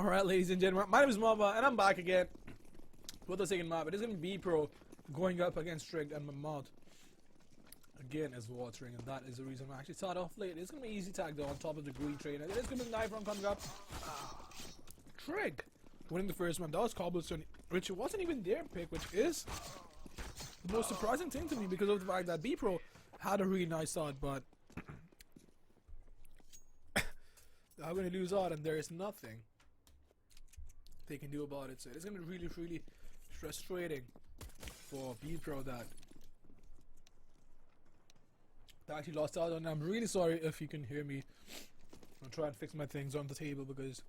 Alright, ladies and gentlemen, my name is Mama, and I'm back again with the second map. It is going to be Bpro going up against tRICKED, and my mouth again is watering, and that is the reason I actually started off late. It's going to be easy tag though on top of the green train, and it is going to be the knife round coming up. tRICKED winning the first one. That was Cobblestone, which wasn't even their pick, which is the most surprising thing to me because of the fact that Bpro had a really nice start, but they're going to lose out, and there is nothing they can do about it. So it's going to be really, really frustrating for Bpro that they actually lost out. And I'm really sorry if you can hear me. I'll try and fix my things on the table because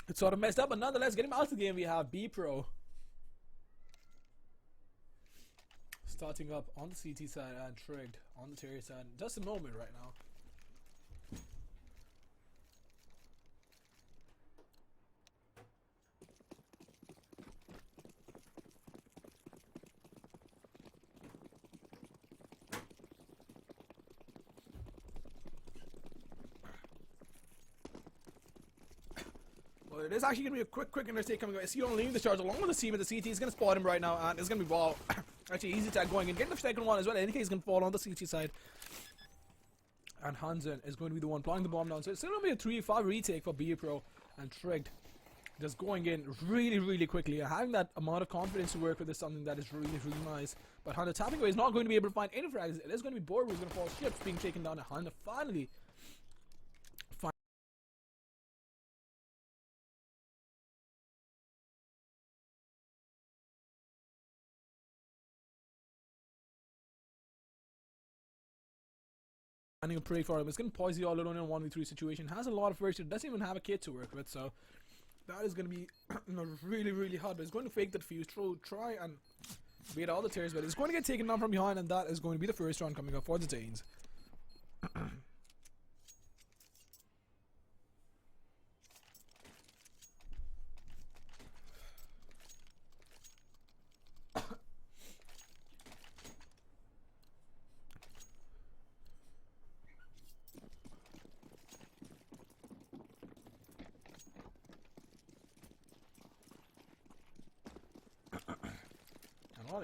it's sort of messed up. But nonetheless, getting out of the game, we have Bpro starting up on the CT side and tRICKED on the Terry side. Just a moment right now. Well, it is actually going to be a quick interstate coming out. See, leaving the charge along with the team, but the CT is going to spot him right now, and it's going to be ball. Actually, easy tag going in. Getting the second one as well. In any case, he's going to fall on the CT side. And Hansen is going to be the one planting the bomb down. So it's going to be a 3-5 retake for Bpro, and tRICKED just going in really, really quickly. And having that amount of confidence to work with is something that is really, really nice. But Hunter tapping away is not going to be able to find any frags. It is going to be Bor who's going to fall. Ships being taken down. And Hunter finally finding a prey for him. It's going to poise you all alone in a 1v3 situation. Has a lot of first, doesn't even have a kit to work with, so that is going to be really, really hard. But it's going to fake that fuse, try and beat all the tears, but it's going to get taken down from behind, and that is going to be the first round coming up for the Danes.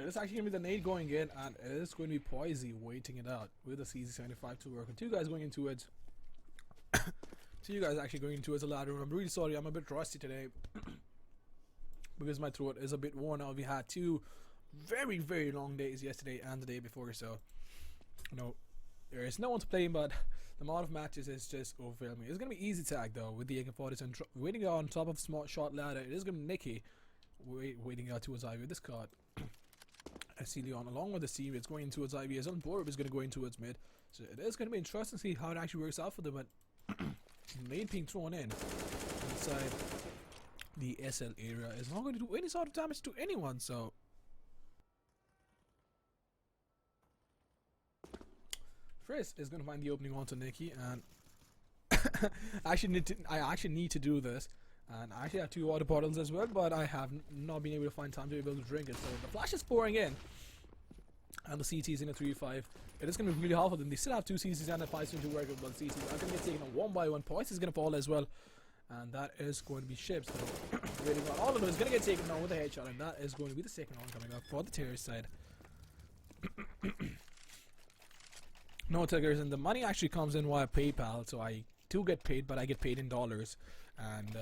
It's actually going to be the nade going in, and it is going to be Poisey waiting it out with the CZ75 to work. And two guys going into it. Two guys actually going into it as a ladder. I'm really sorry, I'm a bit rusty today because my throat is a bit worn out. We had two very, very long days yesterday and the day before, so there is no one to play, but the amount of matches is just overwhelming. It's going to be easy tag though with the AK-40s and waiting out on top of smart shot ladder. It is going to be Nicky waiting out towards Ivy. This card. I see Leon along with the team. It's going towards Ivy as well. Borb is going to go in towards mid. So it is going to be interesting to see how it actually works out for them. But nade being thrown in inside the SL area is not going to do any sort of damage to anyone. So Frizz is going to find the opening onto Nicky, and I actually need to do this. And I actually have 2 water bottles as well, but I have not been able to find time to be able to drink it. So the flash is pouring in, and the CT is in a 3-5. It is going to be really hard for them. They still have 2 CTs and a 5 to work with, but the CTs are going to get taken on one by one. Poise is going to fall as well, and that is going to be Ships. So really well. All of them is going to get taken on with a headshot, and that is going to be the second one coming up for the terrorist side. No triggers, and the money actually comes in via PayPal, so I do get paid, but I get paid in dollars. And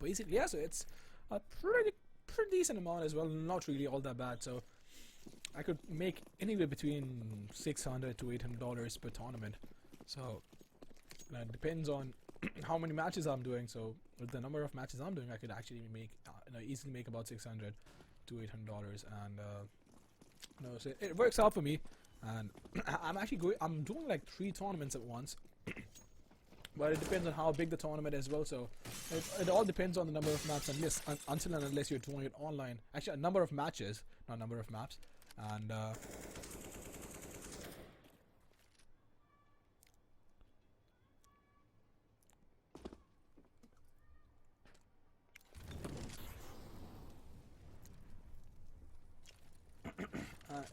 basically, yeah, so it's a pretty decent amount as well, not really all that bad. So I could make anywhere between $600 to $800 per tournament. So it depends on how many matches I'm doing. So with the number of matches I'm doing, I could actually make easily make about $600 to $800, and so it works out for me. And I'm doing like 3 tournaments at once. But it depends on how big the tournament is as well, so it all depends on the number of maps, until and unless you're doing it online. Actually, a number of matches, not number of maps. And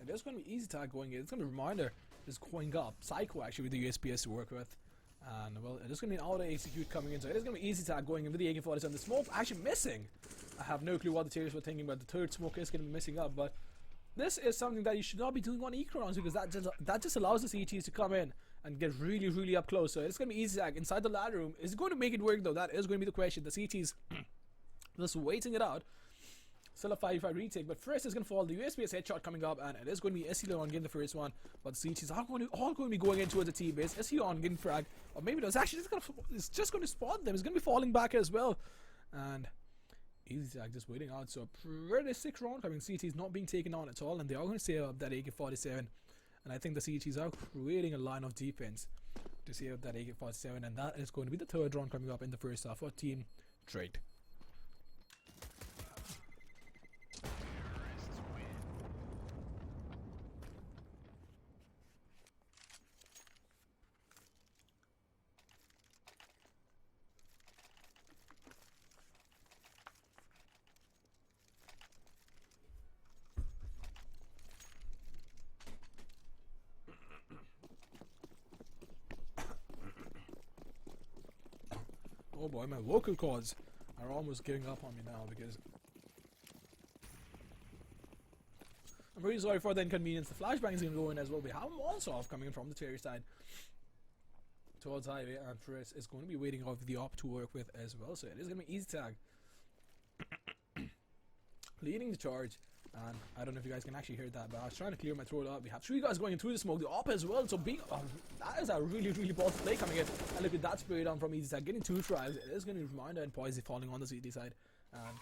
it is going to be easy tag going in. It's going to be a reminder is going up. Psycho actually with the USPS to work with. And well, it is going to be an auto execute coming in, so it is going to be easy tag going in with the AK-47. The smoke actually missing. I have no clue what the terrorists were thinking, but the third smoke is going to be missing up. But this is something that you should not be doing on eco rounds, because that just allows the CTs to come in and get really up close. So it's going to be easy tag inside the ladder room. Is it going to make it work though? That is going to be the question. The CTs just waiting it out. Still a 5-5 retake, but first is going to fall the USPS headshot coming up, and it is going to be SC on getting the first one. But the CTs are all going to be going in towards the T base. SC on getting frag, or maybe it's actually just going to spawn them. It's going to be falling back as well, and easy tag just waiting out. So pretty sick round coming. CTs not being taken on at all, and they are going to save up that AK-47. And I think the CTs are creating a line of defense to save up that AK-47, and that is going to be the third round coming up in the first half for Team Tricked. Oh boy, my vocal cords are almost giving up on me now, because I'm really sorry for the inconvenience. The flashbang is going to go in as well. We have Molotov coming in from the terror side towards highway, and Chris is going to be waiting off the op to work with as well. So it is going to be easy tag leading the charge. And I don't know if you guys can actually hear that, but I was trying to clear my throat out. We have 3 guys going through the smoke, the op as well. So being that is a really boss play coming in. And look at that spray down from easy side, getting 2 tries. It is going to be Reminder and Poisey falling on the CT side, and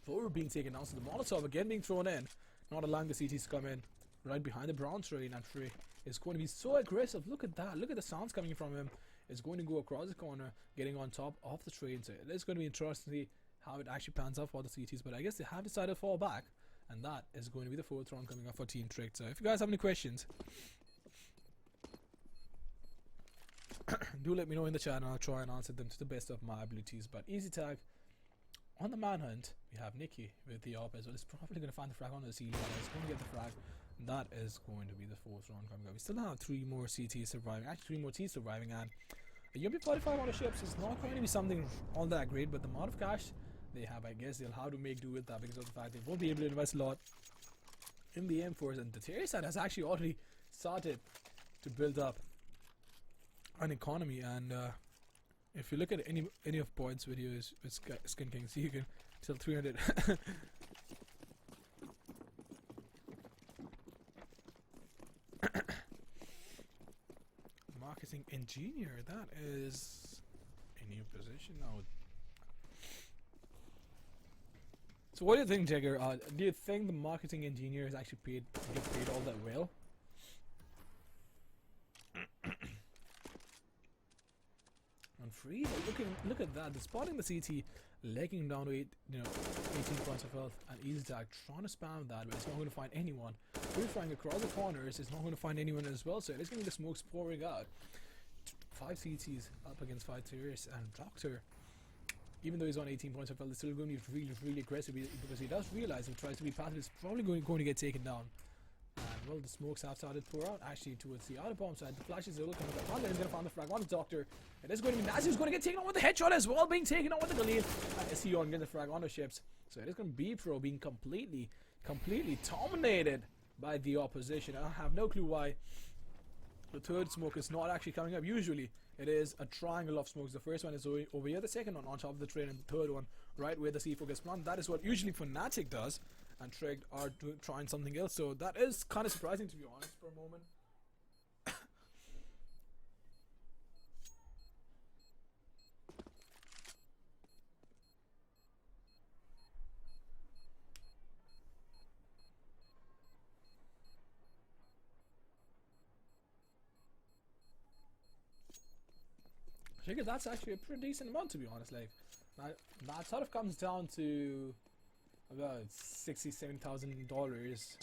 4 being taken down. So the Molotov again being thrown in, not allowing the CTs to come in right behind the brown train. And Trey is going to be so aggressive. Look at that. Look at the sounds coming from him. It's going to go across the corner, getting on top of the train. So it is going to be interesting to see how it actually pans out for the CTs. But I guess they have decided to fall back. And that is going to be the 4th round coming up for Team Tricked. So if you guys have any questions, do let me know in the chat, and I'll try and answer them to the best of my abilities. But easy tag on the manhunt. We have Nikki with the op as well. He's probably going to find the frag on the ceiling. He's going to get the frag. That is going to be the 4th round coming up. We still have 3 more CTs surviving. Actually, 3 more T's surviving. And a UMP-45 on the ships is not going to be something all that great, but the amount of cash they have, I guess they'll have to make do with that, because of the fact they won't be able to invest a lot in the M4s. And the terror side has actually already started to build up an economy. And if you look at any of Boyd's videos with Skin Kings, you can tell 300 marketing engineer, that is a new position now. So what do you think, Jagger? Do you think the marketing engineer is actually get paid all that well? And free, look at that. They're spotting the CT, legging down to 18 points of health, and easy tag trying to spam that, but it's not going to find anyone. We're trying across the corners, it's not going to find anyone as well. So it is going to be the smokes pouring out. 5 CTs up against 5 terrorists, and Doctor, even though he's on 18 points of health, he's still going to be really aggressive, because he does realize if he tries to be passive, it's probably going to get taken down. And well, the smokes have started to pour out actually towards the outer bomb side. The flashes are all coming up. One is going to find the frag on the Doctor. It is going to be Nazi who's going to get taken on with the headshot as well, being taken on with the Galil. And SC on getting the frag on the ships. So it is going to be Bpro being completely dominated by the opposition. I have no clue why the third smoke is not actually coming up. Usually it is a triangle of smokes. The first one is over here, the second one on top of the train, and the third one right where the C4 gets planted. That is what usually Fnatic does, and Tricked are trying something else. So that is kind of surprising, to be honest, for a moment. I think that's actually a pretty decent amount, to be honest. Like, that sort of comes down to about $67,000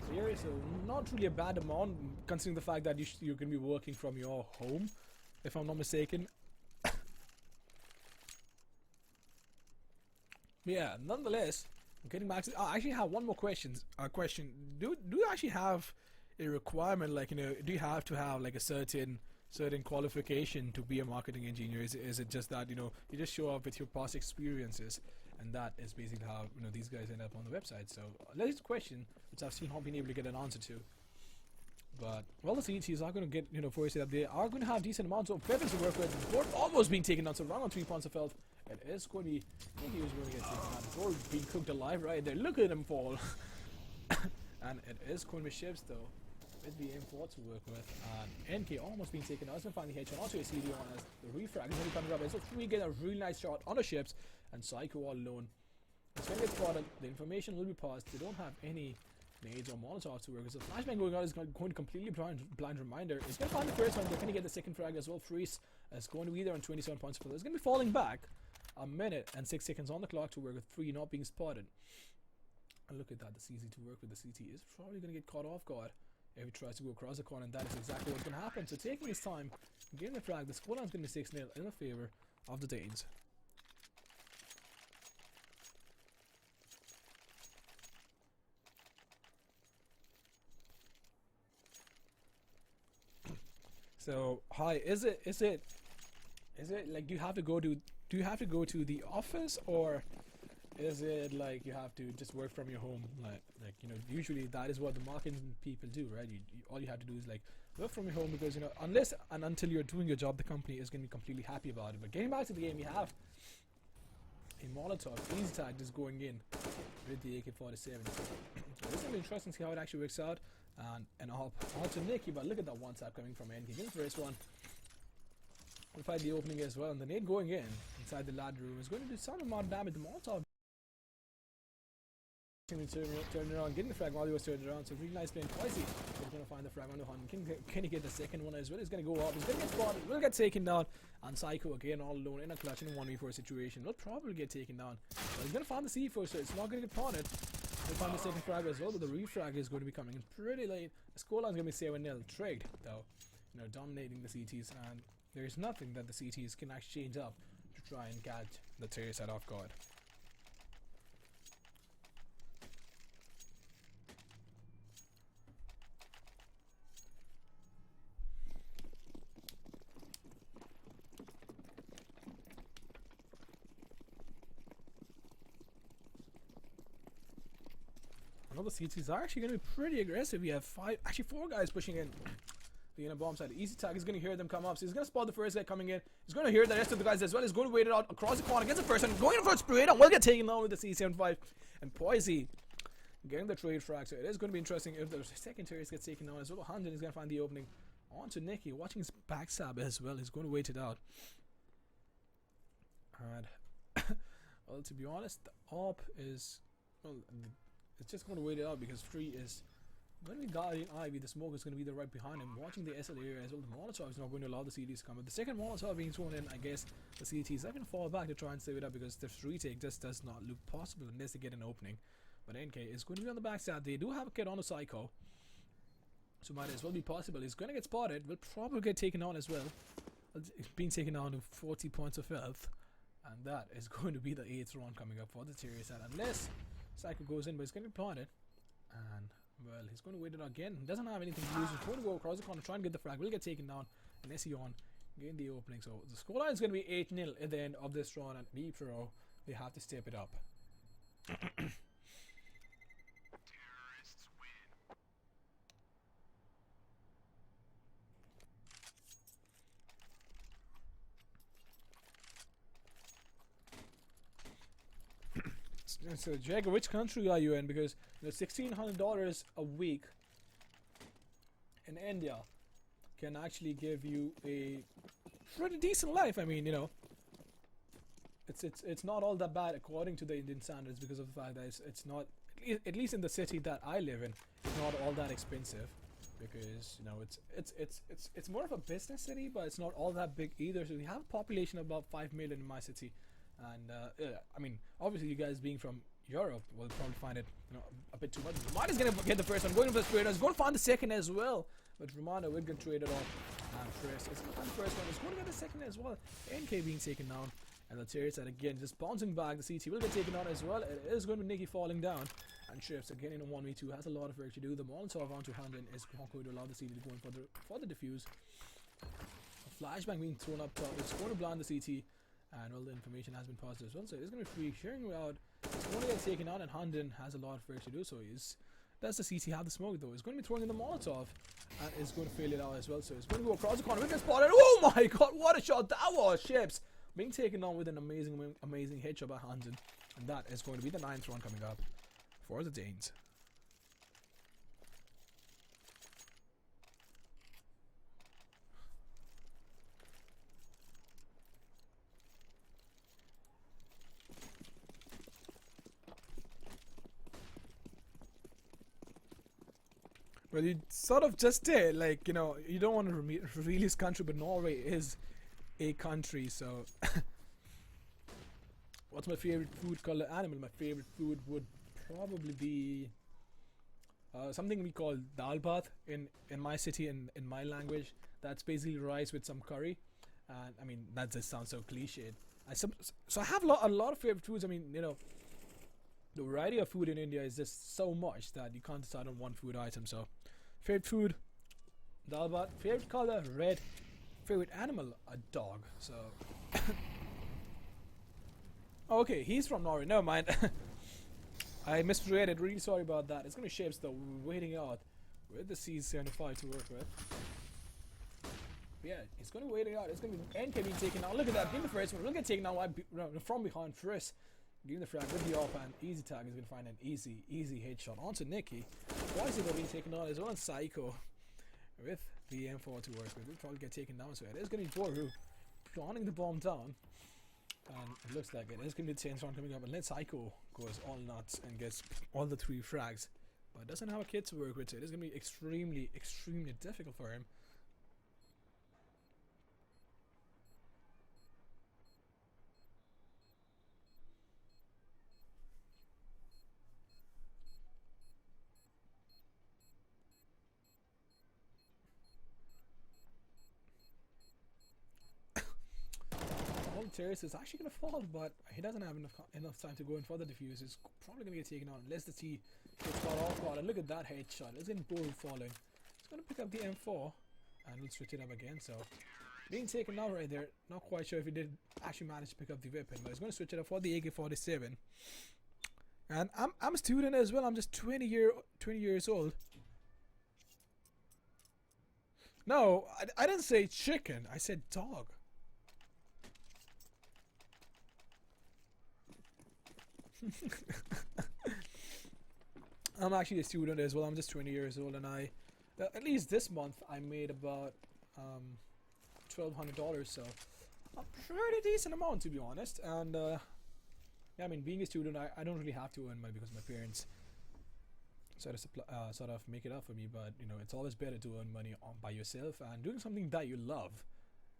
a year, so not really a bad amount considering the fact that you're going to be working from your home, if I'm not mistaken. Yeah, nonetheless, I'm getting back to. I actually have one more question. Do you actually have a requirement, like, you know, do you have to have like a certain qualification to be a marketing engineer? Is it just that, you know, you just show up with your past experiences, and that is basically how, you know, these guys end up on the website? So that's a question which I've still not been able to get an answer to. But well, the CETs are going to get, you know, first that they are going to have decent amounts of weapons to work with. The board almost being taken down, so around on 3 points of health. It is going to be, I think he was going to get taken down. The board being cooked alive right there. Look at him fall. And it is going to be ships though, with the M4 to work with. And NK almost being taken out. It's going to find the headshot onto a CD on as the refrag is going to come up. So 3 get a really nice shot on the ships, and Psycho all alone. It's going to get spotted. The information will be passed. They don't have any nades or molotovs to work with. So flashbang going out is going to completely blind reminder. It's going to find the first one. They're going to get the second frag as well. Freeze is going to be there on 27 points for this. It's going to be falling back. A minute and 6 seconds on the clock to work with 3 not being spotted. And look at that. The CZ to work with the CT is probably going to get caught off guard if he tries to go across the corner, and that is exactly what's going to happen. So taking his time, getting the frag, the scoreline is going to be 6-0 in the favor of the Danes. So hi, is it like, do you have to go to the office, or is it like you have to just work from your home? Like you know, usually that is what the marketing people do, right? All you have to do is like work from your home, because, you know, unless and until you're doing your job, the company is going to be completely happy about it. But getting back to the game, you have a Molotov easy tag just going in with the AK-47. So this is going to be interesting to see how it actually works out. And on to Nicky, but look at that one tap coming from NK. Get the first one. We'll find the opening as well, and the nade going in inside the ladder room is going to do some amount of damage. The Molotov turning around, getting the frag while he was turning around. So really nice playing twice. He's going to find the frag on the hunt. Can he get the second one as well? He's going to go up. He's going to get spotted. Will get taken down. And Psycho again all alone in a clutch in a 1v4 situation. Will probably get taken down. But he's going to find the C4, so it's not going to get planted. He'll find the second frag as well, but the refrag is going to be coming in pretty late. The scoreline is going to be 7-0. Tricked though, you know, dominating the CTs, and there is nothing that the CTs can actually change up to try and catch the terrorist head off guard. The CTs are actually going to be pretty aggressive. We have 4 guys pushing in the inner bomb side. Easy tag is going to hear them come up, so he's going to spot the first guy coming in. He's going to hear the rest of the guys as well. He's going to wait it out across the corner, gets the first one, going for a spray down, will get taken down with the C75. And Poisey getting the trade frag, so it is going to be interesting if the second terrorist gets taken down as well. Hanjin is going to find the opening onto Nicky, watching his backstab as well. He's going to wait it out. And well, to be honest, the op is, well, it's just going to wait it out, because Free is going to be guarding Ivy. The smoke is going to be there right behind him, watching the SL area as well. The Molotov is not going to allow the CTs to come. But the second Molotov being thrown in, I guess the CTs are going to fall back to try and save it up, because the retake just does not look possible unless they get an opening. But NK is going to be on the backside. They do have a kid on the Psycho, so might as well be possible. He's going to get spotted. Will probably get taken on as well. It's being taken down to 40 points of health, and that is going to be the 8th round coming up for the Terrier side, unless Psycho goes in, but he's going to be planted. And well, he's going to wait it again. He doesn't have anything to lose. He's going to go across the corner, try and get the frag. Will get taken down. And Ession gain the opening. So the scoreline is going to be 8-0 at the end of this round, and Bpro, they have to step it up. So Jagger, which country are you in? Because, you know, $1,600 a week in India can actually give you a pretty decent life. I mean, you know, it's not all that bad according to the Indian standards, because of the fact that it's not, at least in the city that I live in, it's not all that expensive, because, you know, it's more of a business city, but it's not all that big either. So we have a population of about 5 million in my city. And I mean, obviously, you guys being from Europe will probably find it, you know, a bit too much. Romano's gonna get the first one, going for the straight. He's going to find the second as well, but Romano will get traded off. And Chris is going to find the first one. He's going to get the second as well. NK being taken down, and the Terrier side again just bouncing back. The CT will get taken down as well. It is going to be Nicky falling down, And Shifts again in a 1v2 has a lot of work to do. The Molotov onto Handin is not going to allow the CT to go in for the defuse. A flashbang being thrown up top. It's going to blind the CT, and well, the information has been passed as well. So it's going to be free sharing out. It's going to get taken out, and Handin has a lot of work to do. So does the CT have the smoke though? He's going to be throwing in the Molotov, and it's going to fail it out as well. So it's going to go across the corner with this spot, and oh my god, what a shot that was! Ships being taken on with an amazing headshot by Handin, and that is going to be the 9th round coming up for the Danes. Well, you sort of just did, like, you know, you don't want to reveal his country, but Norway is a country, so. What's my favorite food called animal? My favorite food would probably be something we call dal bhat in my city, in my language. That's basically rice with some curry, and I mean that just sounds so cliched. So I have a lot of favorite foods. I mean, you know, the variety of food in India is just so much that you can't decide on one food item. So favorite food, dal bhat. Favorite color, red. Favorite animal, a dog. So okay, he's from Norway. Never mind. I misread it. Really sorry about that. It's gonna be Shapes though. We're waiting out with the C75 to work with. Yeah, it's gonna be waiting out. It's gonna be NK being taken out. Look at that. Being the first one. We'll get taken out from behind first. Giving the frag with the offhand. Easy tag is gonna find an easy headshot onto Nikki. Poison though being taken out as well, and Psycho with the M4 to work with. We'll probably get taken down. So it is gonna be Boru planting the bomb down. And it looks like it is going to be the 10th round coming up, unless Psycho goes all nuts and gets all the 3 frags, but doesn't have a kid to work with, so it is going to be extremely difficult for him. Terrace is actually going to fall, but he doesn't have enough time to go in for the defuse. He's probably going to get taken out unless the T gets caught off guard. And look at that headshot. It's getting bold falling. He's going to pick up the M4 and we'll switch it up again. So being taken out right there. Not quite sure if he did actually manage to pick up the weapon, but he's going to switch it up for the AK-47. And I'm a student as well. I'm just 20 years old. No, I didn't say chicken. I said dog. I'm actually a student as well. I'm just 20 years old, and at least this month I made about $1,200, so a pretty decent amount, to be honest. And yeah, I mean, being a student, I don't really have to earn money because my parents sort of make it up for me. But you know, it's always better to earn money by yourself, and doing something that you love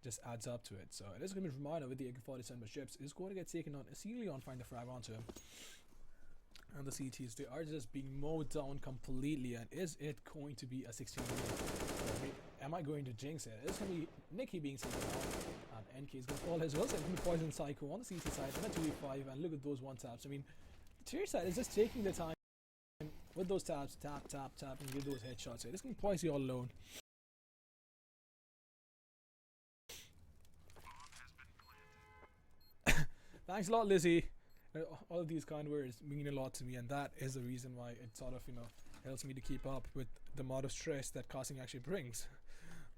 just adds up to it. So it is going to be a reminder with the AK-47, but Ships is going to get taken on. Celia on find the frag onto him. And the CTs, they are just being mowed down completely. And is it going to be a 16? Am I going to jinx it? It's going to be Nikki being taken out. And NK is going to fall as well. So it's going to poison Psycho on the CT side. And a 2v5. And look at those one taps. I mean, the tier side is just taking the time with those taps. Tap, tap, tap. And give those headshots. So it's going to poison you all alone. Thanks a lot, Lizzie. All of these kind words mean a lot to me, and that is the reason why it sort of, you know, helps me to keep up with the amount of stress that casting actually brings.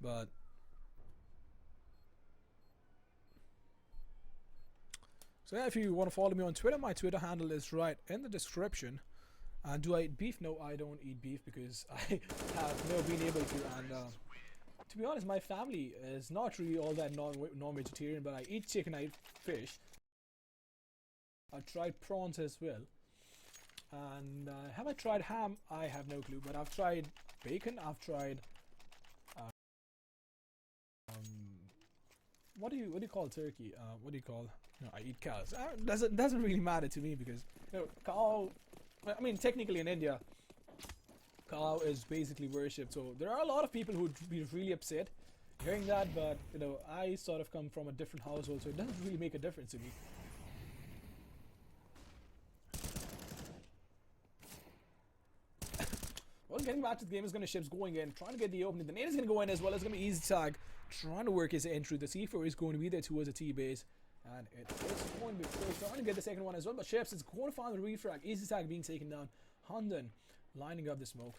But so yeah, if you want to follow me on Twitter, my Twitter handle is right in the description. And do I eat beef? No, I don't eat beef because I have never been able to. And to be honest, my family is not really all that non-vegetarian, but I eat chicken, I eat fish. I've tried prawns as well. And have I tried ham? I have no clue, but I've tried bacon. I've tried what do you call turkey? What do you call? No, I eat cows. Doesn't really matter to me because, you know, cow. I mean, technically in India, cow is basically worshipped. So there are a lot of people who would be really upset hearing that, but you know, I sort of come from a different household, so it doesn't really make a difference to me. getting back to the game is going to ships going in, trying to get the opening. The nade is going to go in as well. It's going to be easy tag, trying to work his entry. The C4 is going to be there towards the T base, and it is going to be trying to get the second one as well. But ships is going to find the refrag. Easy tag being taken down. Hunden lining up the smoke,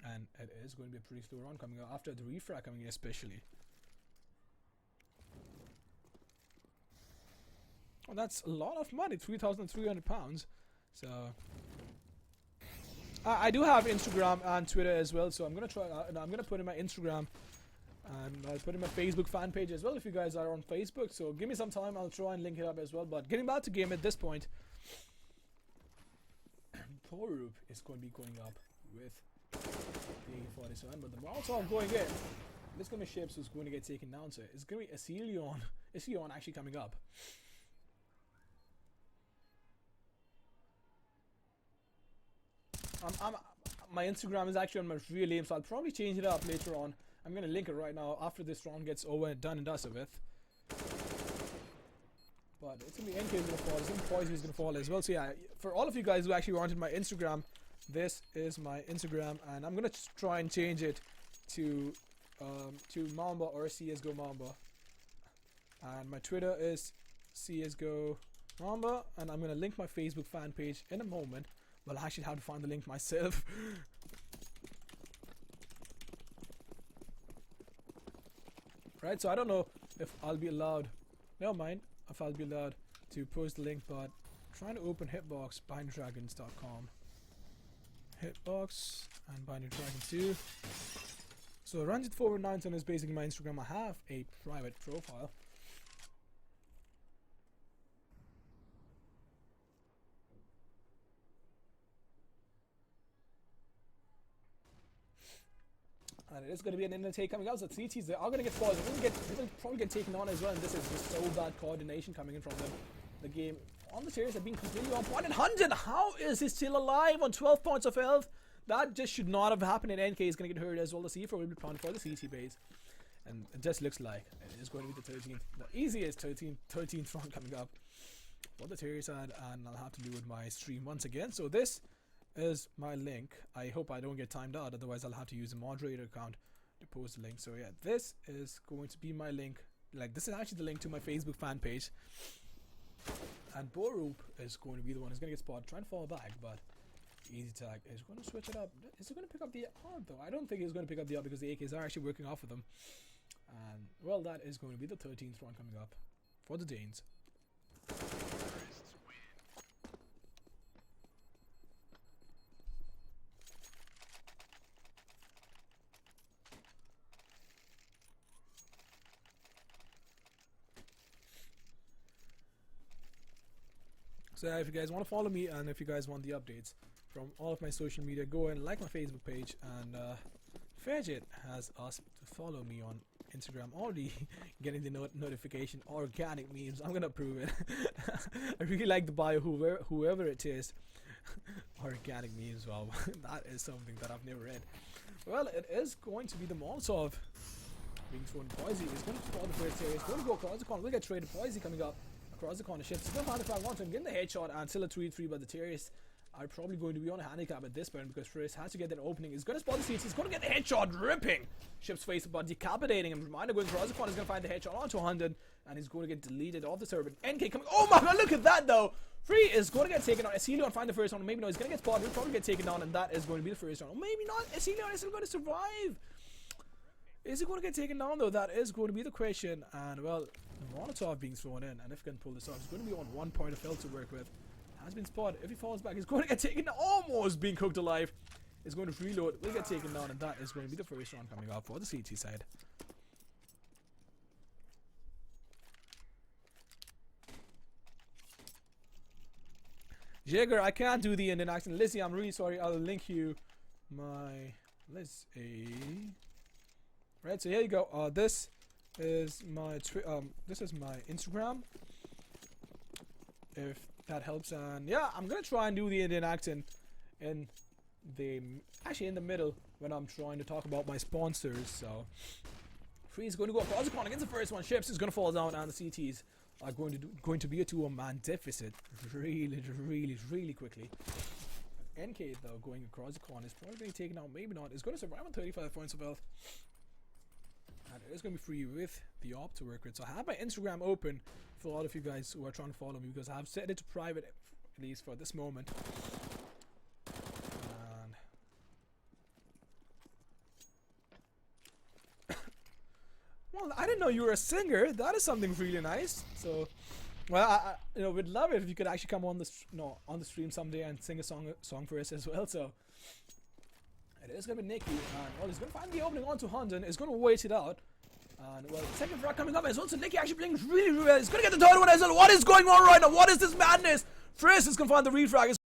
and it is going to be a pretty slow run coming out after the refrag coming in, especially. Well, that's a lot of money, £3,300. So I do have Instagram and Twitter as well, so I'm gonna try. I'm gonna put in my Instagram, and I'll put in my Facebook fan page as well if you guys are on Facebook. So give me some time, I'll try and link it up as well. But getting back to game at this point, Bpro is going to be going up with the 47, but the Molotov going in. This gonna be ships who's going to get taken down. So it's gonna be Asilion actually coming up. My Instagram is actually on my real name, so I'll probably change it up later on. I'm gonna link it right now after this round gets over and done and dusted with. But it's gonna be NK is gonna fall, it's gonna be Poison is gonna fall as well. So yeah, for all of you guys who actually wanted my Instagram, this is my Instagram, and I'm gonna try and change it to Mamba or CSGO Mamba. And my Twitter is CSGO Mamba, and I'm gonna link my Facebook fan page in a moment. Well, I actually have to find the link myself. Right, so I don't know if I'll be allowed. Never mind if I'll be allowed to post the link, but I'm trying to open Hitbox BindyDragons.com. Hitbox and Bindy Dragons 2. So Ranjit419 is basically my Instagram. I have a private profile. And it is going to be an intake coming out. So CTs, they are going to get spoiled. They will probably get taken on as well. And this is just so bad coordination coming in from them. The game on the series have been completely on point. And Hunden, how is he still alive on 12 points of health? That just should not have happened. And NK is going to get hurt as well. The C4 will be planted for the CT base. And it just looks like it is going to be the 13th. The easiest 13th round coming up for the series side. And I'll have to do with my stream once again. So this is my link. I hope I don't get timed out, otherwise I'll have to use a moderator account to post the link. So yeah, this is going to be my link. Like, this is actually the link to my Facebook fan page. And Bpro is going to be the one who's going to get spotted, trying to fall back, but easy tag is going to switch it up. Is he going to pick up the R though? I don't think he's going to pick up the R because the AKs are actually working off of them. And well, that is going to be the 13th round coming up for the Danes. So if you guys want to follow me, and if you guys want the updates from all of my social media, go and like my Facebook page. And Fairjet has asked to follow me on Instagram, already getting the notification. Organic memes, I'm gonna prove it. I really like the bio, whoever it is. Organic memes, wow. That is something that I've never read. Well, it is going to be the Molotov being thrown. Poisey is going to spawn the first series. Going to go across the corner. We'll get traded. Poisey coming up across the corner. Ships still find if I want to get the headshot, and still a 3-3, but the terrorists are probably going to be on a handicap at this point because Frisk has to get that opening. He's going to spot the seats. He's going to get the headshot, ripping Ship's face, but decapitating him. Reminder going across the corner. He's going to find the headshot onto 100, and he's going to get deleted off the server. NK coming. Oh my god, look at that though. Free is going to get taken on. Asilion find the first one. Maybe no, he's going to get spotted. He'll probably get taken down, and that is going to be the first round. Or maybe not. Asilion is still going to survive. Is he going to get taken down though? That is going to be the question. And well, the Molotov being thrown in, and if he can pull this off, he's going to be on 1 point of health to work with. Has been spotted. If he falls back, he's going to get taken down. Almost being cooked alive. He's going to reload. Will get taken down, and that is going to be the first round coming up for the CT side. Jaeger, I can't do the Indian accent. Lizzie, I'm really sorry. I'll link you my Lizzie. Right, so here you go. This is my Instagram. If that helps, and yeah, I'm gonna try and do the Indian accent in the middle when I'm trying to talk about my sponsors. So Free is going to go across the corner against the first one. Ships is going to fall down, and the CTs are going to be a 2-man deficit really quickly. NK though, going across the corner, is probably going to take it out, maybe not. It's going to survive on 35 points of health. And it is going to be free with the AWP to work with. So I have my Instagram open for all of you guys who are trying to follow me, because I have set it to private, at least for this moment. And well, I didn't know you were a singer. That is something really nice. So, well, I would love it if you could actually come on the on the stream someday and sing a song for us as well. So it is gonna be Nicky, and well, he's gonna find the opening onto Hunden. He's gonna wait it out. And well, second frag coming up as well. So Nicky actually playing really, really well. He's gonna get the third one as well. What is going on right now? What is this madness? Frisk is gonna find the refrag.